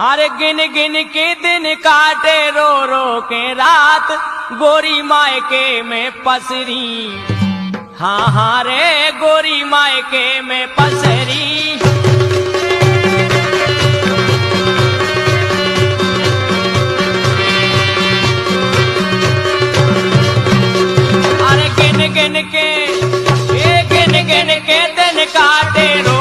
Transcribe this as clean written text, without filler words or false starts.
अरे गिन गिन के दिन काटे रो रो के रात गोरी मायके में पसरी। हाँ हाँ रे गोरी मायके में पसरी। अरे गिन गिन के दिन काटे रो